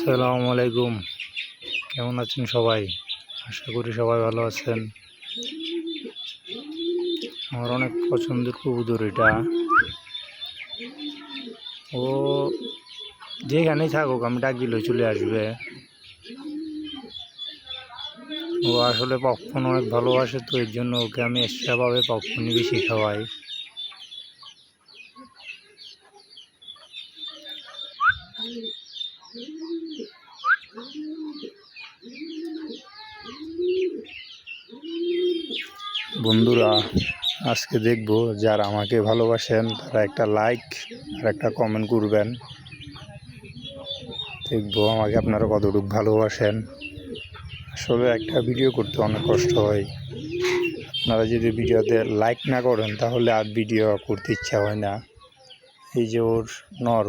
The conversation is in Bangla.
আসসালামু আলাইকুম। কেমন আছেন সবাই? আশা করি সবাই ভালো আছেন। আমার অনেক পছন্দের কবুতর এটা। ও যেখানেই থাকুক আমি ডাক দিলে চলে আসবে। ও আসলে পপকর্ন অনেক ভালোবাসে, তো এর জন্য ওকে আমি এক্সট্রাভাবে পপকর্নই বেশি খাওয়াই। বন্ধুরা, আজকে দেখব যারা আমাকে ভালোবাসেন তারা একটা লাইক আর একটা কমেন্ট করবেন। দেখবো আমাকে আপনারা কতটুকু ভালোবাসেন। আসলে একটা ভিডিও করতে অনেক কষ্ট হয়। আপনারা যদি ভিডিওতে লাইক না করেন তাহলে আর ভিডিও করতে ইচ্ছা হয় না। এই যে ওর নর